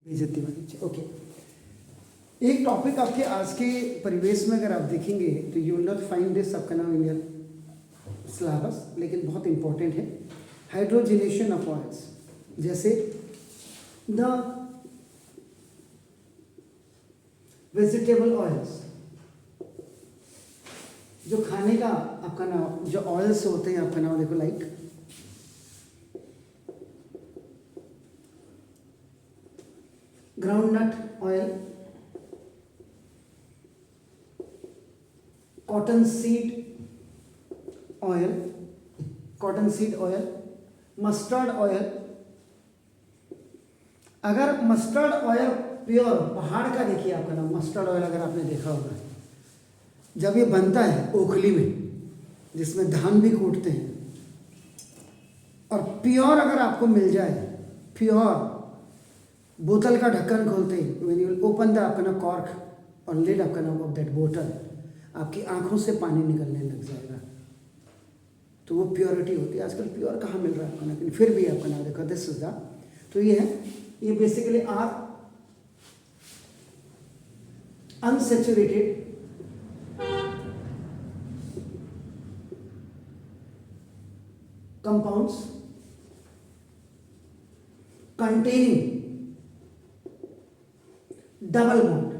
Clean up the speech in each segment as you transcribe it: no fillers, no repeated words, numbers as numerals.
बेइज्जती वाली। ओके, एक टॉपिक आपके आज के परिवेश में अगर आप देखेंगे तो you will not find this आपका नाम इन योर सिलेबस, लेकिन बहुत इंपॉर्टेंट है। हाइड्रोजनेशन ऑफ ऑयल्स, जैसे द वेजिटेबल ऑयल्स, जो खाने का आपका नाम, जो ऑयल्स होते हैं आपका नाम देखो, like groundnut oil, cotton seed oil, mustard oil. अगर मस्टर्ड ऑयल प्योर पहाड़ का, देखिए आपका नाम मस्टर्ड ऑयल, अगर आपने देखा होगा जब ये बनता है ओखली में जिसमें धान भी कूटते हैं, और प्योर अगर आपको मिल जाए, प्योर बोतल का ढक्कन खोलते ही, व्हेन यू ओपन द आपका ना कॉर्क और लिड आपका नाम ऑफ दैट बोतल, आपकी आंखों से पानी निकलने लग जाएगा। तो वो प्योरिटी होती है। आजकल प्योर कहाँ मिल रहा है आपका ना, लेकिन फिर भी आपका नाम देखो, दिस इज द, तो ये है, ये basically are unsaturated compounds containing double bond.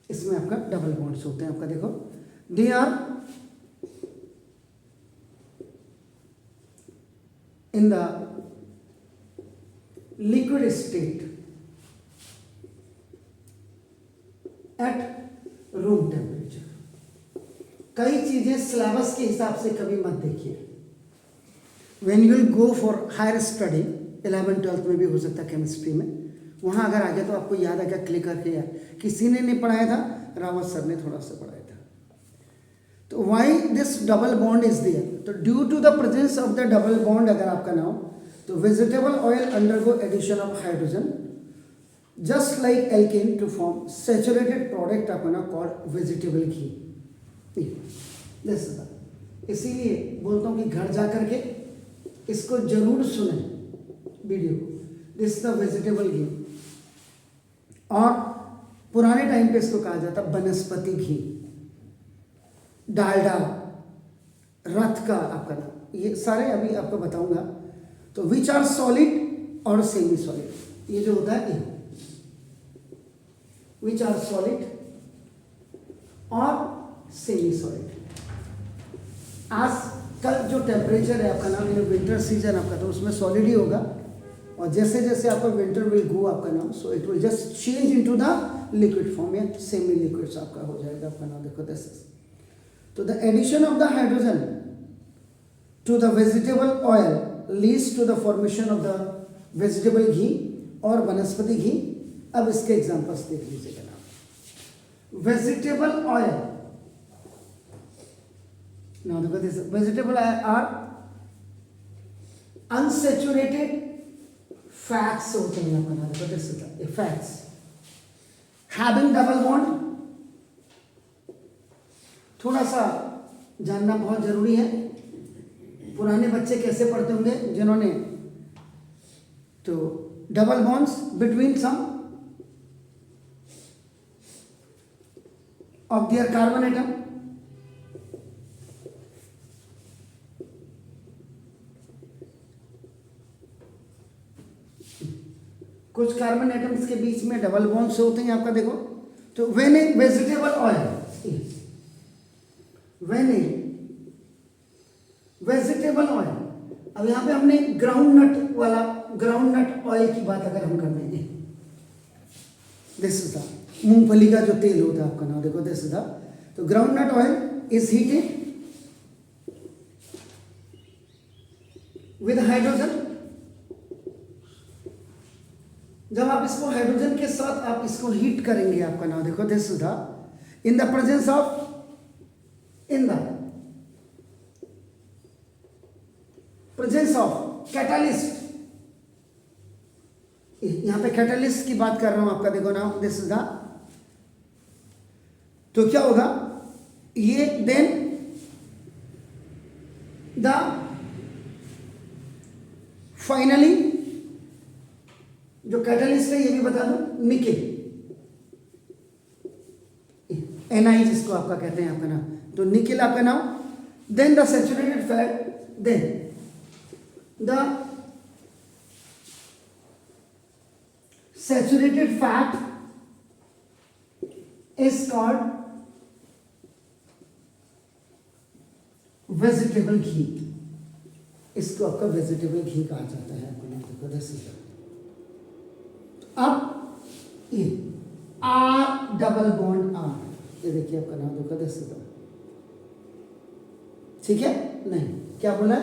इसमें आपका डबल बॉन्ड्स होते हैं आपका, देखो they are in the liquid state at room temperature. कई चीजें सिलेबस के हिसाब से कभी मत देखिए। When you will go for higher study, 11th-12th में भी हो सकता है केमिस्ट्री में, वहाँ अगर आ गया तो आपको याद आ गया, क्लिक करके यार किसी ने नहीं पढ़ाया था, रावत सर ने थोड़ा सा पढ़ाया था। तो why this double bond is there, तो due to the presence of the double bond अगर आपका नाम, तो vegetable oil undergo addition of hydrogen just like alkene to form saturated product आपका नाम कॉल्ड वेजिटेबल घी। इसीलिए बोलता हूँ कि घर जा करके इसको जरूर सुने वीडियो को, दिस द वेजिटेबल घी। और पुराने टाइम पे इसको कहा जाता वनस्पति घी, डालडा, रथ का आपका नाम, ये सारे अभी आपको बताऊंगा। तो विच आर सॉलिड और सेमी सॉलिड, ये जो होता है विच आर सॉलिड और सेमी सॉलिड। आज कल जो टेम्परेचर है आपका नाम, विंटर सीजन आपका, तो उसमें सॉलिड ही होगा, और जैसे जैसे आपका विंटर विल गो आपका नाम, so it will just change into the liquid form, या सेमी लिक्विड्स आपका हो जाएगा आपका नाम, देखो दिस इज। तो the addition of the hydrogen to the vegetable oil leads to the formation of the vegetable ghee और वनस्पति घी। अब इसके एग्जांपल्स देख लीजिएगा नाम। Vegetable oil, now look at this, vegetable are unsaturated fats होते हैं आपका नाम, देखो this is fats having double bond. थोड़ा सा जानना बहुत जरूरी है, पुराने बच्चे कैसे पढ़ते होंगे जिन्होंने, तो double bonds between some of their carbon atom, कुछ कार्बन एटम्स के बीच में डबल बॉन्ड्स होते हैं आपका, देखो। तो when A vegetable oil, when A vegetable oil, अब यहां पे हमने ग्राउंडनट वाला, ग्राउंडनट ऑयल की बात अगर हम कर देंगे, दिस इज द मूंगफली का जो तेल होता है आपका नाम, देखो दिस इज द, तो groundnut oil is heated with hydrogen. जब आप इसको हाइड्रोजन के साथ आप इसको हीट करेंगे आपका नाम, देखो this is the, in the presence of, in the presence of catalyst, यहां पे कैटालिस्ट की बात कर रहा हूं आपका, देखो नाम दिस इज द, तो क्या होगा ये, देन द finally जो कैटलिस्ट है ये भी बता दो, निकेल, Ni जिसको आपका कहते हैं आपका नाम, तो निकेल आपका नाम। Then the saturated fat, then the saturated fat is called vegetable ghee, इसको आपका वेजिटेबल घी कहा जाता है। आपको देखो अब ये R डबल बॉन्ड R, ये देखिए आपका नाम देखो दस, ठीक है। नहीं क्या बोला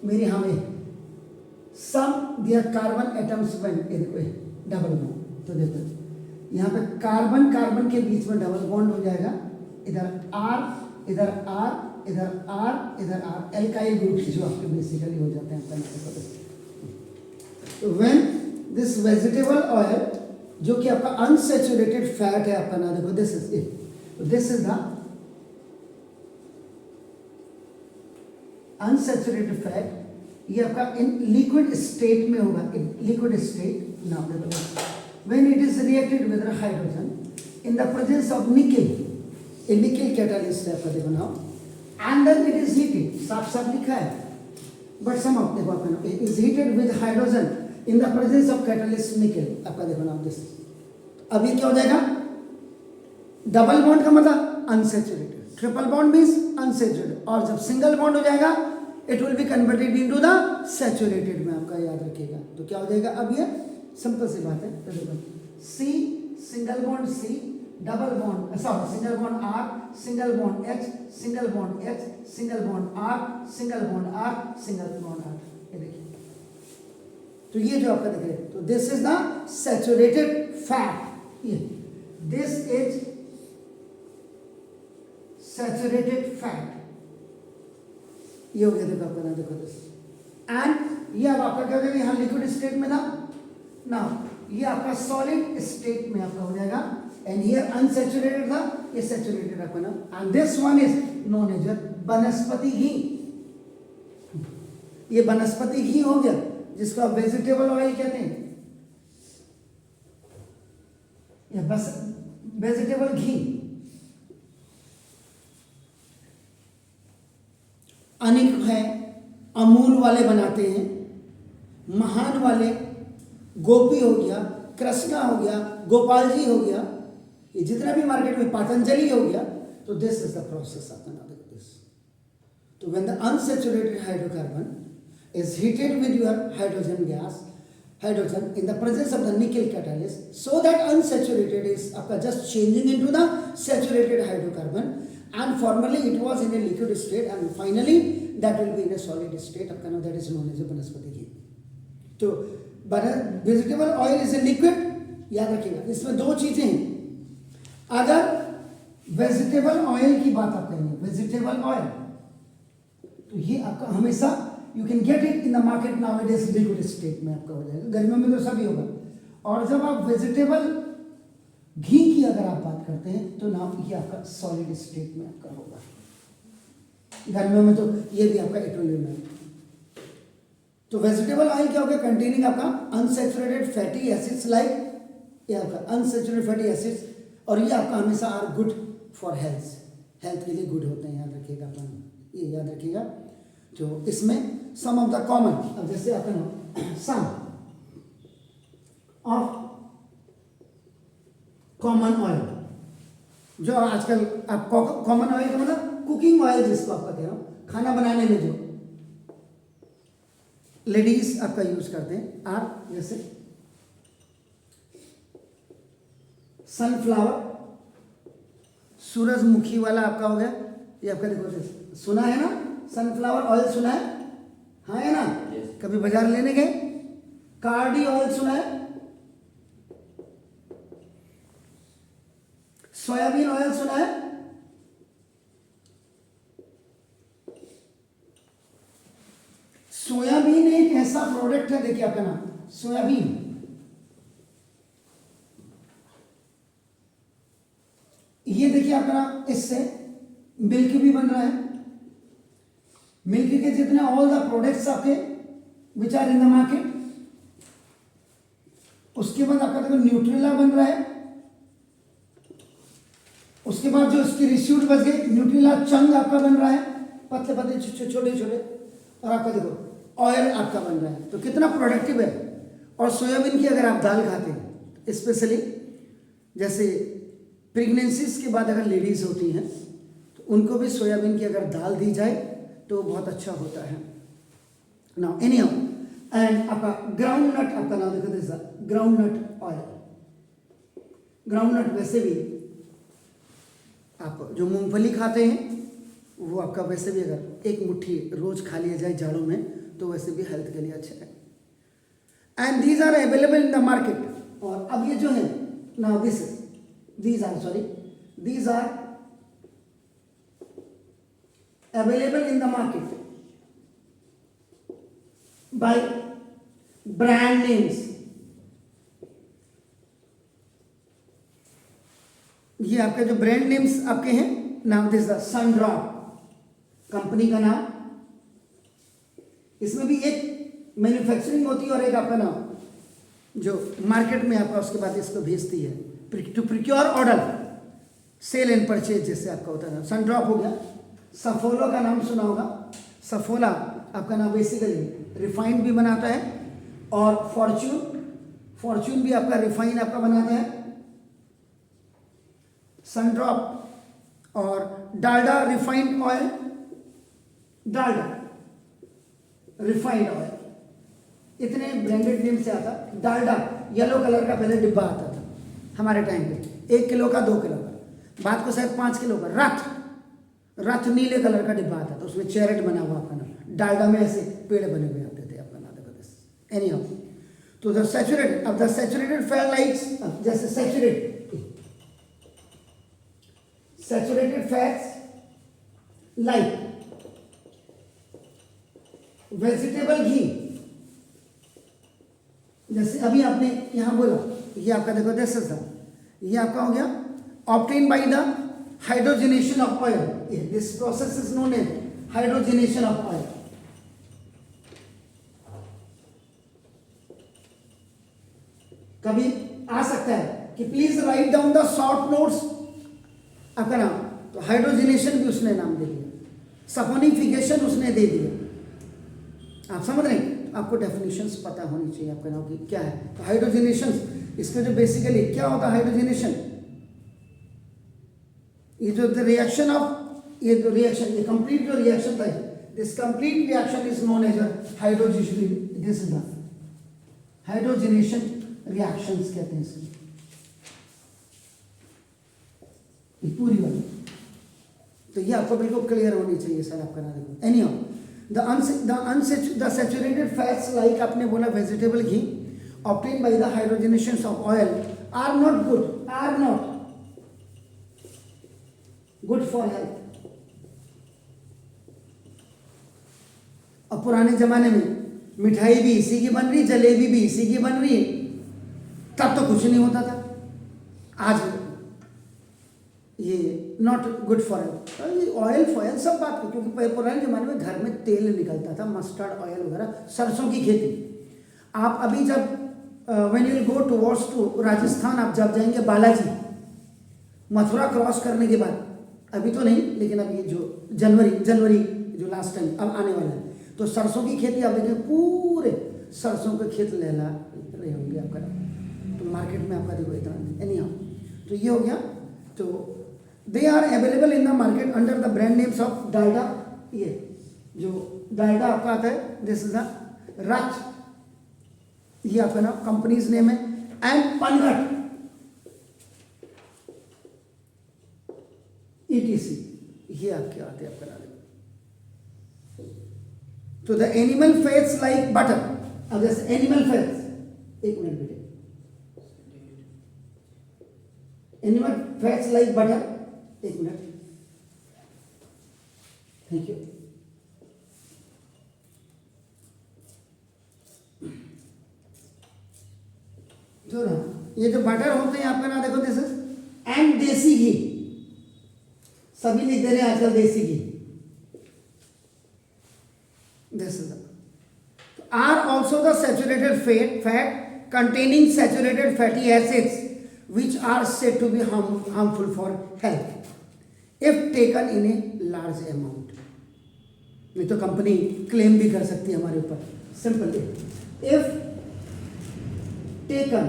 मेरी, हमें सम दियर कार्बन एटम्स व्हेन, ये देखो डबल बॉन्ड, तो देखो यहाँ पे कार्बन कार्बन के बीच में डबल बॉन्ड हो जाएगा, इधर R इधर R इधर R इधर R, एल्काइल ग्रुप जो आपके बेसिकली हो जाते हैं। तो व्हेन दिस वेजिटेबल ऑयल जो कि आपका अनसैचुरेटेड फैट है आपका नाम देखो, this is it, this is the unsaturated fat, ये आपका इन लिक्विड स्टेट में होगा, लिक्विड स्टेट। नाउ देखो when it is reacted with hydrogen in the presence of nickel, a nickel catalyst है आपका देखो now, and then it is heated, साफ साफ लिखा है, बट सम ऑफ देखो आपका it is heated with hydrogen in the presence of catalyst nickel, आपका देखो नाउ दिस। अब ये क्या हो जाएगा, डबल बॉन्ड का मतलब unsaturated, triple bond means unsaturated, और जब सिंगल बॉन्ड हो जाएगा it will be converted into the saturated में, आपका याद रखिएगा। तो क्या हो जाएगा, अब ये सिंपल सी बात है, तो देखो C single bond C, double bond sorry single bond R, single bond H, single bond H, single bond R, single bond R, single bond R, ये देखिए। तो ये जो आपका दिख रहा है, तो this is the saturated fat, ये दिस इज सैचुरेटेड फैट, ये हो गया देखो आपका नाम देखो दिस, एंड ये अब आपका क्या हो जाएगा, यहाँ लिक्विड स्टेट में था ना, ये आपका सॉलिड स्टेट में आपका हो जाएगा, एंड हियर अनसैचुरेटेड था, ये सैचुरेटेड आपका नाम, and this one is known as वनस्पति घी, ये वनस्पति घी हो गया जिसको आप वेजिटेबल ऑयल कहते हैं, ये बस वेजिटेबल घी। अनेक है, अमूल वाले बनाते हैं, महान वाले, गोपी हो गया, कृष्णा हो गया, गोपाल जी हो गया, ये जितना भी मार्केट में, पतंजलि हो गया, तो this is the process of this. तो when the unsaturated hydrocarbon is heated with your hydrogen gas, hydrogen in the presence of the nickel catalyst, so that unsaturated is आपका just changing into the saturated hydrocarbon, and formerly it was in a liquid state, and finally that will be in a solid state, आपका नाम that is known as a वनस्पति घी। तो vegetable oil is a liquid, याद रखिएगा। इसमें दो चीजें हैं, अगर वेजिटेबल ऑयल की बात आप करेंगे, वेजिटेबल ऑयल, तो ये आपका हमेशा you can get it in the market nowadays liquid state में आपका हो जाएगा, गर्मियों में तो सभी होगा। और जब आप वेजिटेबल घी की अगर आप बात करते हैं तो नाम ये आपका सॉलिड स्टेट में आपका होगा, गर्मियों में तो ये भी आपका पेट्रोलियम है। तो वेजिटेबल ऑयल क्या होगा, कंटेनिंग आपका अनसैचुरेटेड फैटी एसिड्स, लाइक ये आपका अनसैचुरेटेड फैटी एसिड्स, और ये आपका हमेशा are good for health, health के लिए गुड होते हैं, याद रखिएगा अपना, ये याद रखिएगा। तो इसमें सम ऑफ द कॉमन, अब जैसे अपन सम ऑफ कॉमन ऑयल, जो आजकल आप कॉमन ऑयल का मतलब कुकिंग ऑयल जिसको आपका कह रहा हूं, खाना बनाने में जो लेडीज आपका यूज करते हैं, आप जैसे सनफ्लावर, सूरजमुखी वाला आपका हो गया, ये आपका देखो सुना है ना, सनफ्लावर ऑयल सुना है, हाँ है ना, कभी बाजार लेने गए, कार्डी ऑयल सुना है, सोयाबीन ऑयल सुना है, सोयाबीन एक ऐसा प्रोडक्ट है, देखिए आपका नाम सोयाबीन, ये देखिए आपका नाम, इससे मिल्क भी बन रहा है, मिल्क के जितने ऑल द प्रोडक्ट्स आपके which are in the market, उसके बाद आपका देखो न्यूट्रेला बन रहा है, उसके बाद जो इसकी रिस्यूट बच गई, न्यूट्रेला चंग आपका बन रहा है, पतले पतले छोटे छोटे, और आपका देखो ऑयल आपका बन रहा है। तो कितना प्रोडक्टिव है। और सोयाबीन की अगर आप दाल खाते हैं, स्पेशली जैसे प्रेगनेंसीज के बाद अगर लेडीज होती हैं तो उनको भी सोयाबीन की अगर दाल दी जाए तो बहुत अच्छा होता है। नाउ एनी हाउ, एंड आपका ग्राउंड नट आपका नाम देखो, this groundnut oil. Groundnut वैसे भी आप जो मूंगफली खाते हैं वो आपका वैसे भी अगर एक मुट्ठी रोज खा लिया जाए जाड़ों में तो वैसे भी हेल्थ के लिए अच्छा है। And these are available in the market. और अब ये जो है now these are available in the market by brand names। ये आपके जो ब्रांड नेम्स आपके हैं, नाम दिस द सनड्रॉप कंपनी का नाम। इसमें भी एक मैन्युफैक्चरिंग होती है और एक आपका नाम जो मार्केट में आपका उसके बाद इसको भेजती है to procure order, sell and purchase जैसे आपका होता है। सनड्रॉप हो गया। सफोला का नाम सुना होगा। सफोला आपका नाम बेसिकली रिफाइंड भी बनाता है, और फॉर्च्यून भी आपका रिफाइन आपका बनाता है। सनड्रॉप और Dalda refined oil, Dalda refined oil, इतने ब्रांडेड नेम से आता। डालडा येलो कलर का पहले डिब्बा आता था हमारे टाइम पे, 1 किलो का 2 किलो का, बात को शायद 5 किलो का। रथ नीले कलर का डिब्बा आता था, उसमें चैरेट बना हुआ आपका नाम। डालडा में ऐसे पेड़ बने हुए आते थे आपका नाम देखो। एनी हाउ, तो द सैचुरेटेड, अब द सैचुरेटेड फैट लाइक्स, जैसे सैचुरेटेड फैट्स लाइक वेजिटेबल घी, जैसे अभी आपने यहां बोला, ये आपका देखो दिस इज द, ये आपका हो गया obtain by the hydrogenation of oil. This process is known as hydrogenation of oil. कभी आ सकता है कि please write down the short notes आपका नाम, तो हाइड्रोजनेशन भी उसने नाम दे दिया, सफोनिफिकेशन उसने दे दिया। आप समझ रहे हैं? आपको डेफिनेशंस पता होनी चाहिए आपका नाम की क्या है। तो हाइड्रोजनेशन, इसका जो बेसिकली क्या होता है हाइड्रोजनेशन, ये जो द रिएक्शन ऑफ, ये जो रिएक्शन, ये कंप्लीट जो रिएक्शन था, this complete reaction is known as hydrogenation. This is the hydrogenation reactions कहते हैं इसको, पूरी वाली। तो ये आपको बिल्कुल क्लियर होनी चाहिए सर आपका नाम। Any how, the saturated fats like आपने बोला vegetable ghee obtained by the hydrogenations of oil are not good for health। अब पुराने जमाने में मिठाई भी इसी की बन रही, जलेबी भी इसी की बन रही, तब तो कुछ नहीं होता था। आज ये not good for health, oil foil सब बात की, क्योंकि पुराने ज़माने में घर में तेल निकलता था, मस्टर्ड ऑयल वगैरह, सरसों की खेती। आप अभी जब when you go towards to Rajasthan, आप जब जाएंगे बालाजी, मथुरा क्रॉस करने के बाद, अभी तो नहीं लेकिन अभी जो जनवरी जो लास्ट टाइम अब आने वाला है, तो सरसों की खेती आप देखें, पूरे सरसों के खेत लहला रहे होंगे आपका, तो मार्केट में आपका देखो इतना। एनी हाउ, तो ये हो गया। तो they are available in the market under the brand names of Dalda. ये जो डालडा आपका आता है, दिस इज द रथ, ये आपका ना कंपनीज नेम है। एंड पनघट ETC, ये आपके आते हैं आपका नाम। तो the animal fats like butter, अब जैसे एनिमल फैट्स, एक मिनट बेटे, एनिमल फैट्स लाइक बटर, एक मिनट, थैंक यू। जो ना ये जो बटर होते हैं आपका ना देखो, दिस इज एंड देसी घी, सभी लिख दे रहे हैं आजकल देसी घी। This is are also the saturated fat containing saturated fatty acids which are said to be harmful for health if taken in a large amount. नहीं तो कंपनी क्लेम भी कर सकती है हमारे ऊपर. Simple, if taken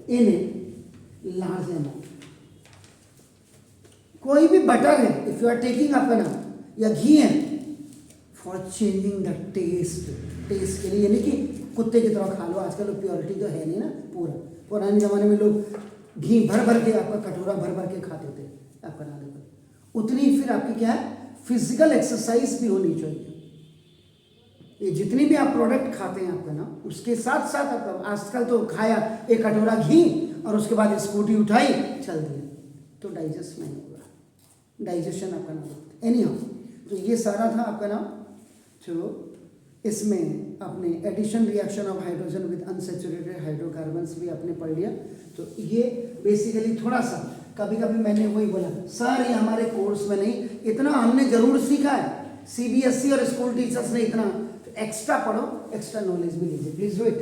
in a large amount. कोई भी बटर है, इफ यू आर टेकिंग आपका नाम, या घी है, for changing the taste, taste के लिए, यानी कि कुत्ते की तरह खा लो. आजकल प्योरिटी तो है नहीं ना पूरा. पुराने ज़माने में लोग घी भर भर के आपका कटोरा भर भर के खाते थे आपका नाम पर. उतनी फिर आपकी क्या है, फिजिकल एक्सरसाइज भी होनी चाहिए. ये जितनी भी आप प्रोडक्ट खाते हैं आपका ना, उसके साथ साथ आपका आजकल तो खाया एक कटोरा घी और उसके बाद स्कूटी उठाई चल दिया, तो डाइजेस्ट नहीं होगा. डाइजेशन आपका नाम एनी हाउ. तो ये सारा था आपका नाम जो इसमें अपने addition reaction of hydrogen with unsaturated hydrocarbons भी आपने पढ़ लिया. तो ये बेसिकली थोड़ा सा, कभी कभी मैंने वही बोला सर ये हमारे कोर्स में नहीं, इतना हमने जरूर सीखा है. सीबीएसई और स्कूल टीचर्स ने इतना, एक्स्ट्रा पढ़ो, एक्स्ट्रा नॉलेज भी लीजिए. Please do it.